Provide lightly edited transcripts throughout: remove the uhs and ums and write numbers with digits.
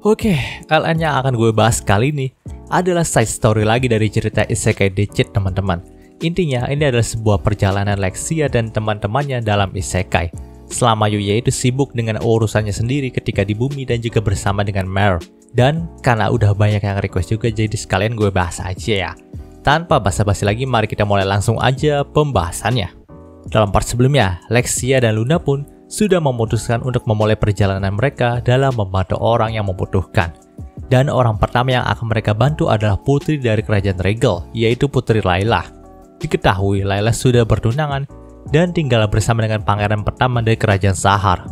Oke, LN yang akan gue bahas kali ini adalah side story lagi dari cerita Isekai Decade teman-teman. Intinya ini adalah sebuah perjalanan Lexia dan teman-temannya dalam Isekai. Selama Yuya itu sibuk dengan urusannya sendiri ketika di bumi dan juga bersama dengan Mare. Dan karena udah banyak yang request juga, jadi sekalian gue bahas aja ya. Tanpa basa-basi lagi, mari kita mulai langsung aja pembahasannya. Dalam part sebelumnya, Lexia dan Luna pun sudah memutuskan untuk memulai perjalanan mereka dalam membantu orang yang membutuhkan. Dan orang pertama yang akan mereka bantu adalah putri dari kerajaan Regal, yaitu Putri Layla. Diketahui Layla sudah bertunangan dan tinggal bersama dengan pangeran pertama dari kerajaan Sahar.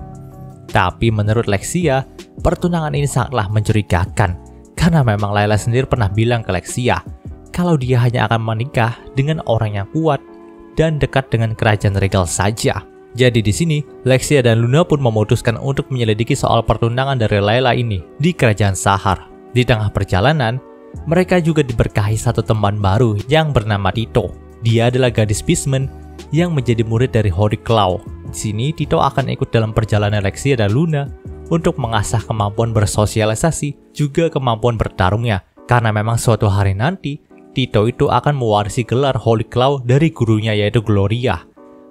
Tapi menurut Lexia, pertunangan ini sangatlah mencurigakan, karena memang Layla sendiri pernah bilang ke Lexia kalau dia hanya akan menikah dengan orang yang kuat dan dekat dengan kerajaan Regal saja. Jadi di sini, Lexia dan Luna pun memutuskan untuk menyelidiki soal pertunangan dari Layla ini di kerajaan Sahar. Di tengah perjalanan, mereka juga diberkahi satu teman baru yang bernama Tito. Dia adalah gadis Beastman yang menjadi murid dari Holy Claw. Di sini, Tito akan ikut dalam perjalanan Lexia dan Luna untuk mengasah kemampuan bersosialisasi, juga kemampuan bertarungnya. Karena memang suatu hari nanti, Tito itu akan mewarisi gelar Holy Claw dari gurunya yaitu Gloria.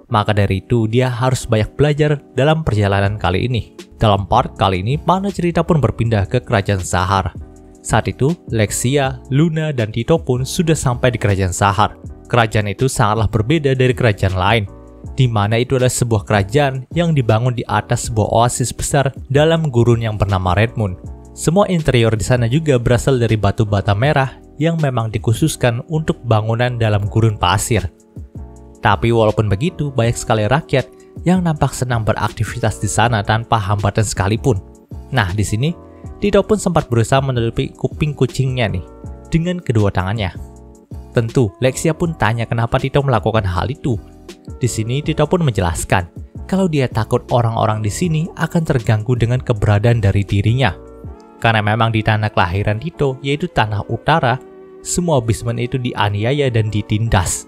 Maka dari itu, dia harus banyak belajar dalam perjalanan kali ini. Dalam part kali ini, panah cerita pun berpindah ke kerajaan Sahar. Saat itu, Lexia, Luna, dan Tito pun sudah sampai di kerajaan Sahar. Kerajaan itu sangatlah berbeda dari kerajaan lain, di mana itu adalah sebuah kerajaan yang dibangun di atas sebuah oasis besar dalam gurun yang bernama Red Moon. Semua interior di sana juga berasal dari batu bata merah yang memang dikhususkan untuk bangunan dalam gurun pasir. Tapi walaupun begitu, banyak sekali rakyat yang nampak senang beraktivitas di sana tanpa hambatan sekalipun. Nah, di sini Tito pun sempat berusaha menutupi kuping kucingnya nih dengan kedua tangannya. Tentu, Lexia pun tanya kenapa Tito melakukan hal itu. Di sini Tito pun menjelaskan kalau dia takut orang-orang di sini akan terganggu dengan keberadaan dari dirinya. Karena memang di tanah kelahiran Tito, yaitu tanah utara, semua Beastman itu dianiaya dan ditindas.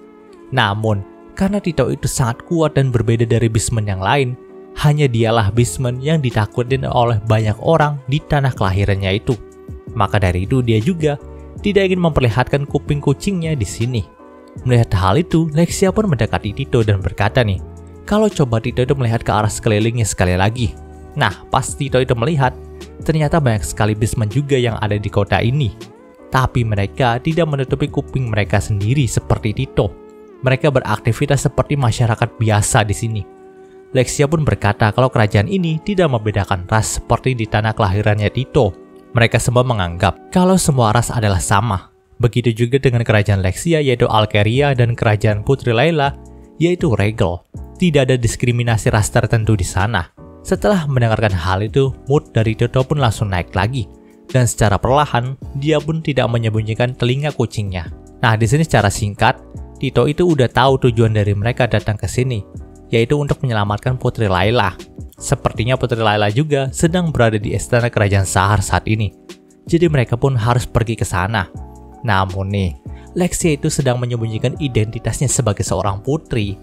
Namun, karena Tito itu sangat kuat dan berbeda dari Beastman yang lain, hanya dialah Beastman yang ditakutin oleh banyak orang di tanah kelahirannya itu. Maka dari itu dia juga tidak ingin memperlihatkan kuping kucingnya di sini. Melihat hal itu, Lexia pun mendekati Tito dan berkata nih, kalau coba Tito itu melihat ke arah sekelilingnya sekali lagi. Nah, pas Tito itu melihat, ternyata banyak sekali Beastman juga yang ada di kota ini. Tapi mereka tidak menutupi kuping mereka sendiri seperti Tito. Mereka beraktivitas seperti masyarakat biasa di sini. Lexia pun berkata kalau kerajaan ini tidak membedakan ras seperti di tanah kelahirannya Tito. Mereka semua menganggap kalau semua ras adalah sama. Begitu juga dengan kerajaan Lexia yaitu Alkeria dan kerajaan Putri Layla yaitu Regal. Tidak ada diskriminasi ras tertentu di sana. Setelah mendengarkan hal itu, mood dari Tito pun langsung naik lagi. Dan secara perlahan, dia pun tidak menyembunyikan telinga kucingnya. Nah, di sini secara singkat, Tito itu udah tahu tujuan dari mereka datang ke sini, yaitu untuk menyelamatkan Putri Layla. Sepertinya Putri Layla juga sedang berada di istana kerajaan Sahar saat ini. Jadi mereka pun harus pergi ke sana. Namun nih, Lexia itu sedang menyembunyikan identitasnya sebagai seorang putri.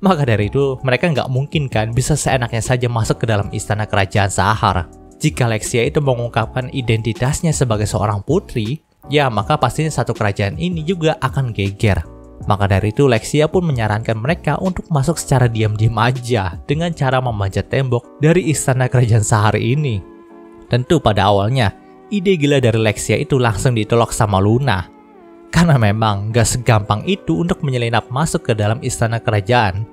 Maka dari itu, mereka nggak mungkin kan bisa seenaknya saja masuk ke dalam istana kerajaan Sahar. Jika Lexia itu mengungkapkan identitasnya sebagai seorang putri, ya maka pastinya satu kerajaan ini juga akan geger. Maka dari itu Lexia pun menyarankan mereka untuk masuk secara diam-diam aja dengan cara memanjat tembok dari istana kerajaan Sahar ini. Tentu pada awalnya, ide gila dari Lexia itu langsung ditolak sama Luna. Karena memang gak segampang itu untuk menyelinap masuk ke dalam istana kerajaan.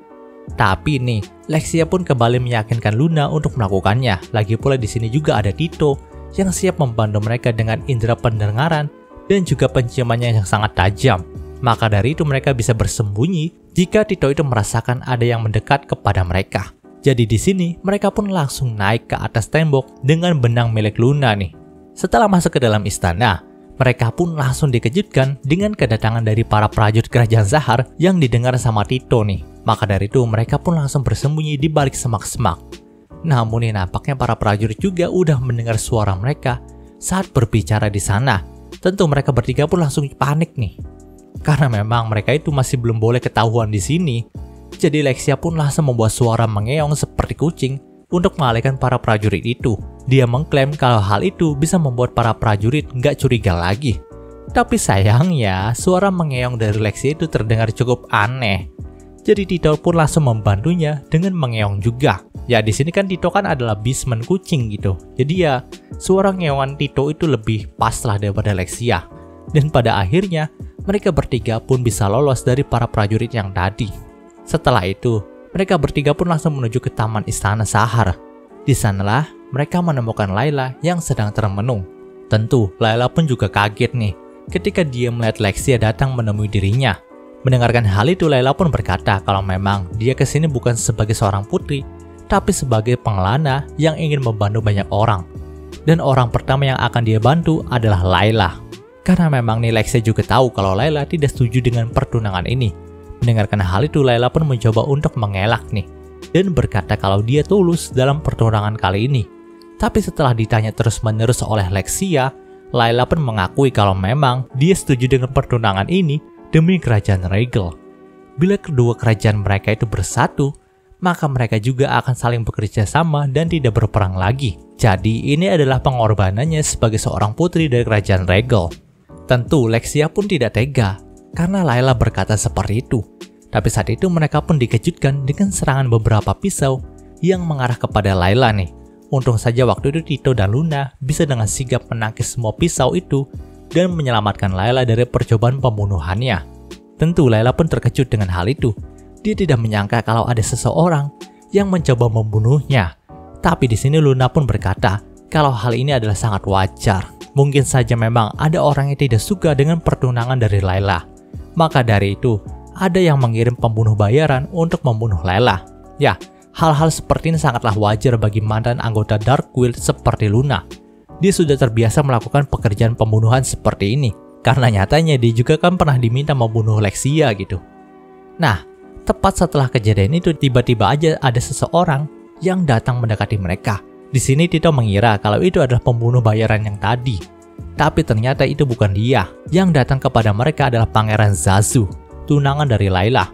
Tapi nih, Lexia pun kembali meyakinkan Luna untuk melakukannya. Lagi pula di sini juga ada Tito yang siap membantu mereka dengan indera pendengaran dan juga penciumannya yang sangat tajam. Maka dari itu mereka bisa bersembunyi jika Tito itu merasakan ada yang mendekat kepada mereka. Jadi di sini mereka pun langsung naik ke atas tembok dengan benang milik Luna nih. Setelah masuk ke dalam istana, mereka pun langsung dikejutkan dengan kedatangan dari para prajurit kerajaan Sahar yang didengar sama Tito nih. Maka dari itu mereka pun langsung bersembunyi di balik semak-semak. Namun nampaknya para prajurit juga udah mendengar suara mereka saat berbicara di sana. Tentu mereka bertiga pun langsung panik nih. Karena memang mereka itu masih belum boleh ketahuan di sini. Jadi Lexia pun langsung membuat suara mengeong seperti kucing untuk mengalihkan para prajurit itu. Dia mengklaim kalau hal itu bisa membuat para prajurit nggak curiga lagi. Tapi sayangnya, suara mengeong dari Lexia itu terdengar cukup aneh. Jadi Tito pun langsung membantunya dengan mengeong juga. Ya di sini kan Tito kan adalah beastman kucing gitu. Jadi ya suara ngeongan Tito itu lebih pas lah daripada Lexia. Dan pada akhirnya mereka bertiga pun bisa lolos dari para prajurit yang tadi. Setelah itu, mereka bertiga pun langsung menuju ke taman istana Sahar. Di sanalah mereka menemukan Layla yang sedang termenung. Tentu Layla pun juga kaget nih ketika dia melihat Lexia datang menemui dirinya. Mendengarkan hal itu, Layla pun berkata kalau memang dia kesini bukan sebagai seorang putri, tapi sebagai pengelana yang ingin membantu banyak orang. Dan orang pertama yang akan dia bantu adalah Layla. Karena memang nih Lexia juga tahu kalau Layla tidak setuju dengan pertunangan ini. Mendengarkan hal itu, Layla pun mencoba untuk mengelak nih dan berkata kalau dia tulus dalam pertunangan kali ini. Tapi setelah ditanya terus-menerus oleh Lexia, Layla pun mengakui kalau memang dia setuju dengan pertunangan ini demi kerajaan Regal. Bila kedua kerajaan mereka itu bersatu, maka mereka juga akan saling bekerja sama dan tidak berperang lagi. Jadi ini adalah pengorbanannya sebagai seorang putri dari kerajaan Regal. Tentu Lexia pun tidak tega karena Layla berkata seperti itu. Tapi saat itu mereka pun dikejutkan dengan serangan beberapa pisau yang mengarah kepada Layla nih. Untung saja waktu itu Tito dan Luna bisa dengan sigap menangkis semua pisau itu dan menyelamatkan Layla dari percobaan pembunuhannya. Tentu Layla pun terkejut dengan hal itu. Dia tidak menyangka kalau ada seseorang yang mencoba membunuhnya. Tapi di sini Luna pun berkata kalau hal ini adalah sangat wajar. Mungkin saja memang ada orang yang tidak suka dengan pertunangan dari Layla. Maka dari itu, ada yang mengirim pembunuh bayaran untuk membunuh Layla. Ya, hal-hal seperti ini sangatlah wajar bagi mantan anggota Dark Guild seperti Luna. Dia sudah terbiasa melakukan pekerjaan pembunuhan seperti ini. Karena nyatanya dia juga kan pernah diminta membunuh Lexia gitu. Nah, tepat setelah kejadian itu tiba-tiba aja ada seseorang yang datang mendekati mereka. Di sini Tito mengira kalau itu adalah pembunuh bayaran yang tadi. Tapi ternyata itu bukan dia. Yang datang kepada mereka adalah Pangeran Zazu, tunangan dari Layla.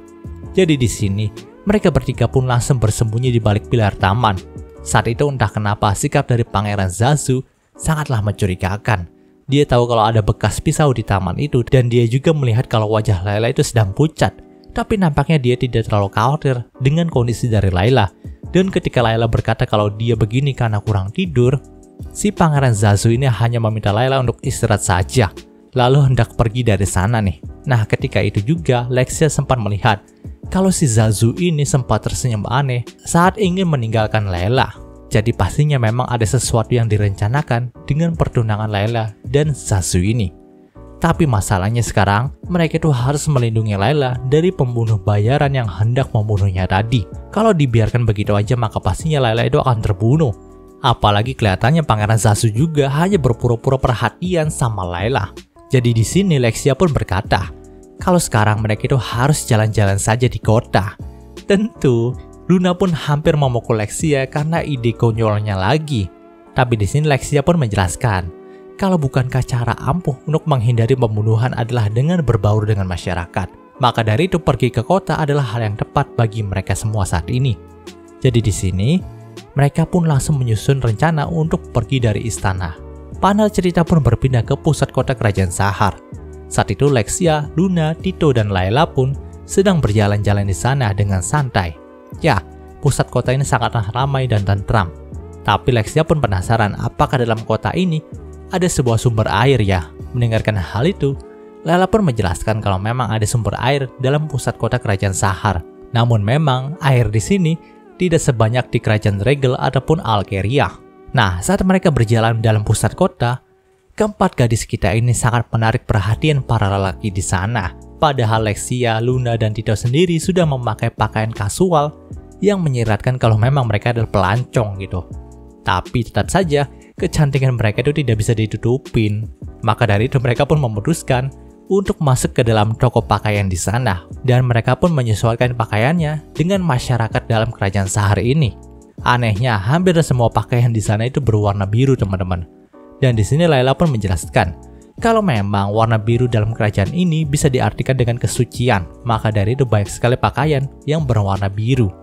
Jadi di sini mereka bertiga pun langsung bersembunyi di balik pilar taman. Saat itu entah kenapa sikap dari Pangeran Zazu sangatlah mencurigakan. Dia tahu kalau ada bekas pisau di taman itu dan dia juga melihat kalau wajah Layla itu sedang pucat. Tapi nampaknya dia tidak terlalu khawatir dengan kondisi dari Layla. Dan ketika Layla berkata kalau dia begini karena kurang tidur, si Pangeran Zazu ini hanya meminta Layla untuk istirahat saja. Lalu hendak pergi dari sana nih. Nah ketika itu juga Lexia sempat melihat kalau si Zazu ini sempat tersenyum aneh saat ingin meninggalkan Layla. Jadi pastinya memang ada sesuatu yang direncanakan dengan pertunangan Layla dan Zazu ini. Tapi masalahnya sekarang mereka itu harus melindungi Layla dari pembunuh bayaran yang hendak membunuhnya tadi. Kalau dibiarkan begitu aja maka pastinya Layla itu akan terbunuh. Apalagi kelihatannya Pangeran Zazu juga hanya berpura-pura perhatian sama Layla. Jadi di sini Lexia pun berkata, kalau sekarang mereka itu harus jalan-jalan saja di kota. Tentu, Luna pun hampir memukul Lexia karena ide konyolnya lagi. Tapi di sini Lexia pun menjelaskan, kalau bukankah cara ampuh untuk menghindari pembunuhan adalah dengan berbaur dengan masyarakat. Maka dari itu pergi ke kota adalah hal yang tepat bagi mereka semua saat ini. Jadi di sini, mereka pun langsung menyusun rencana untuk pergi dari istana. Panel cerita pun berpindah ke pusat kota kerajaan Sahar. Saat itu Lexia, Luna, Tito, dan Layla pun sedang berjalan-jalan di sana dengan santai. Ya, pusat kota ini sangatlah ramai dan tentram. Tapi Lexia pun penasaran apakah dalam kota ini ada sebuah sumber air ya. Mendengarkan hal itu, Layla pun menjelaskan kalau memang ada sumber air dalam pusat kota kerajaan Sahar. Namun memang air di sini tidak sebanyak di kerajaan Regal ataupun Alkeria. Nah, saat mereka berjalan dalam pusat kota, keempat gadis kita ini sangat menarik perhatian para lelaki di sana. Padahal Lexia, Luna, dan Tito sendiri sudah memakai pakaian kasual yang menyiratkan kalau memang mereka adalah pelancong gitu. Tapi tetap saja, kecantikan mereka itu tidak bisa ditutupin. Maka dari itu mereka pun memutuskan untuk masuk ke dalam toko pakaian di sana. Dan mereka pun menyesuaikan pakaiannya dengan masyarakat dalam kerajaan Sahar ini. Anehnya, hampir semua pakaian di sana itu berwarna biru teman-teman. Dan di sini Layla pun menjelaskan, kalau memang warna biru dalam kerajaan ini bisa diartikan dengan kesucian. Maka dari itu banyak sekali pakaian yang berwarna biru.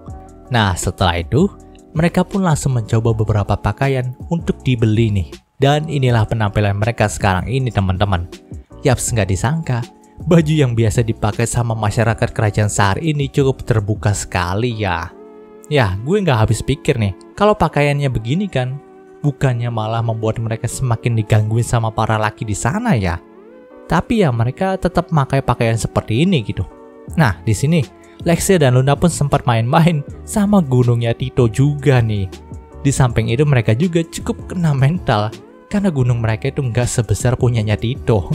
Nah setelah itu, mereka pun langsung mencoba beberapa pakaian untuk dibeli nih. Dan inilah penampilan mereka sekarang ini teman-teman. Yaps, nggak disangka, baju yang biasa dipakai sama masyarakat kerajaan Sahar ini cukup terbuka sekali ya. Ya, gue nggak habis pikir nih, kalau pakaiannya begini kan, bukannya malah membuat mereka semakin digangguin sama para laki di sana ya. Tapi ya mereka tetap pakai pakaian seperti ini gitu. Nah, di sini Lexia dan Luna pun sempat main-main sama gunungnya Tito juga nih. Di samping itu mereka juga cukup kena mental karena gunung mereka itu nggak sebesar punyanya Tito.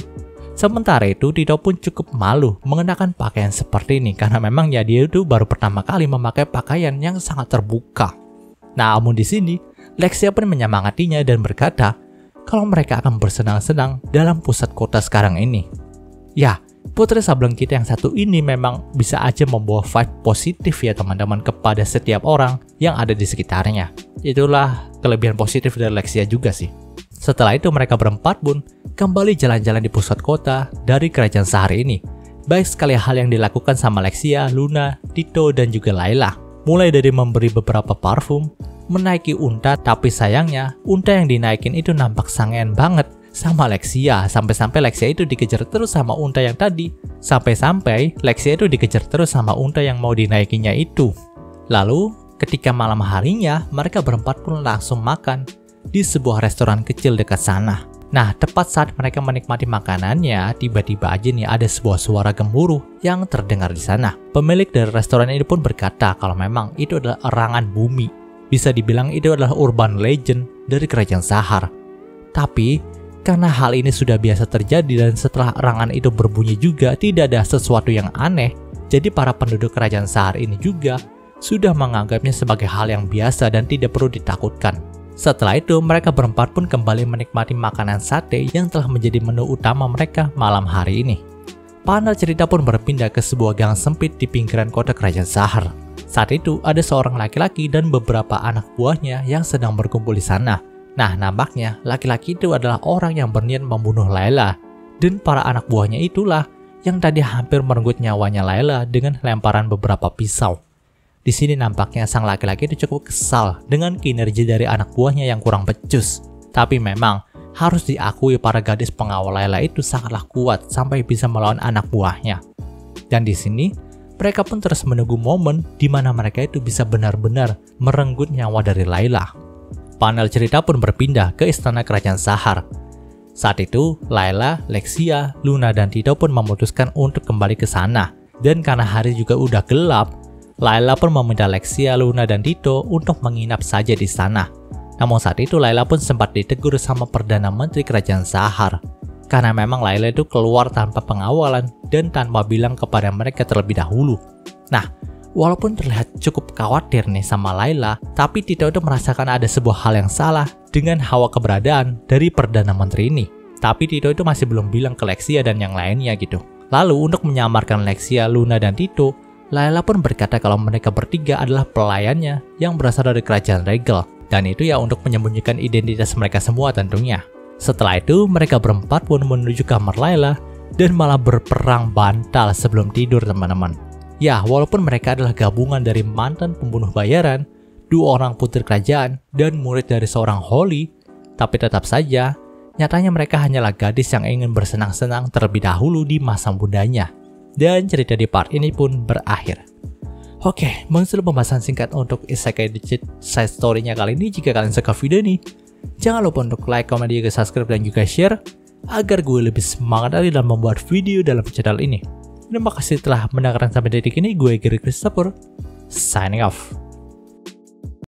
Sementara itu Tito pun cukup malu mengenakan pakaian seperti ini karena memang ya dia itu baru pertama kali memakai pakaian yang sangat terbuka. Namun di sini Lexia pun menyemangatinya dan berkata kalau mereka akan bersenang-senang dalam pusat kota sekarang ini. Ya, putri sableng kita yang satu ini memang bisa aja membawa vibe positif ya teman-teman kepada setiap orang yang ada di sekitarnya. Itulah kelebihan positif dari Lexia juga sih. Setelah itu mereka berempat pun kembali jalan-jalan di pusat kota dari kerajaan Sahar ini. Baik sekali hal yang dilakukan sama Lexia, Luna, Tito, dan juga Layla. Mulai dari memberi beberapa parfum, menaiki unta, tapi sayangnya unta yang dinaikin itu nampak sangean banget sama Lexia. Sampai-sampai Lexia itu dikejar terus sama unta yang tadi. Sampai-sampai Lexia itu dikejar terus sama unta yang mau dinaikinya itu. Lalu ketika malam harinya mereka berempat pun langsung makan di sebuah restoran kecil dekat sana. Nah, tepat saat mereka menikmati makanannya, tiba-tiba aja nih ada sebuah suara gemuruh yang terdengar di sana. Pemilik dari restoran ini pun berkata kalau memang itu adalah erangan bumi. Bisa dibilang itu adalah urban legend dari kerajaan Sahar. Tapi, karena hal ini sudah biasa terjadi dan setelah erangan itu berbunyi juga tidak ada sesuatu yang aneh, jadi para penduduk kerajaan Sahar ini juga sudah menganggapnya sebagai hal yang biasa dan tidak perlu ditakutkan. Setelah itu, mereka berempat pun kembali menikmati makanan sate yang telah menjadi menu utama mereka malam hari ini. Panel cerita pun berpindah ke sebuah gang sempit di pinggiran kota kerajaan Sahar. Saat itu, ada seorang laki-laki dan beberapa anak buahnya yang sedang berkumpul di sana. Nah, nampaknya laki-laki itu adalah orang yang berniat membunuh Layla. Dan para anak buahnya itulah yang tadi hampir merenggut nyawanya Layla dengan lemparan beberapa pisau. Di sini nampaknya sang laki-laki itu cukup kesal dengan kinerja dari anak buahnya yang kurang becus. Tapi memang harus diakui para gadis pengawal Layla itu sangatlah kuat sampai bisa melawan anak buahnya. Dan di sini mereka pun terus menunggu momen di mana mereka itu bisa benar-benar merenggut nyawa dari Layla. Panel cerita pun berpindah ke istana kerajaan Sahar. Saat itu Layla, Lexia, Luna, dan Tito pun memutuskan untuk kembali ke sana. Dan karena hari juga udah gelap, Layla pun meminta Lexia, Luna, dan Tito untuk menginap saja di sana. Namun saat itu Layla pun sempat ditegur sama Perdana Menteri Kerajaan Sahar. Karena memang Layla itu keluar tanpa pengawalan dan tanpa bilang kepada mereka terlebih dahulu. Nah, walaupun terlihat cukup khawatir nih sama Layla, tapi Tito itu merasakan ada sebuah hal yang salah dengan hawa keberadaan dari Perdana Menteri ini. Tapi Tito itu masih belum bilang ke Lexia dan yang lainnya gitu. Lalu untuk menyamarkan Lexia, Luna, dan Tito, Layla pun berkata kalau mereka bertiga adalah pelayannya yang berasal dari kerajaan regal. Dan itu ya untuk menyembunyikan identitas mereka semua tentunya. Setelah itu mereka berempat pun menuju kamar Layla dan malah berperang bantal sebelum tidur teman-teman. Ya, walaupun mereka adalah gabungan dari mantan pembunuh bayaran, 2 orang putri kerajaan, dan murid dari seorang Holy, tapi tetap saja nyatanya mereka hanyalah gadis yang ingin bersenang-senang terlebih dahulu di masa mudanya. Dan cerita di part ini pun berakhir. Oke, mungkin pembahasan singkat untuk Isekai Digit side story-nya kali ini. Jika kalian suka video ini, jangan lupa untuk like, komen, juga subscribe, dan juga share agar gue lebih semangat lagi dalam membuat video dalam channel ini. Terima kasih telah mendengarkan sampai detik ini. Gue Gary Christopher, signing off.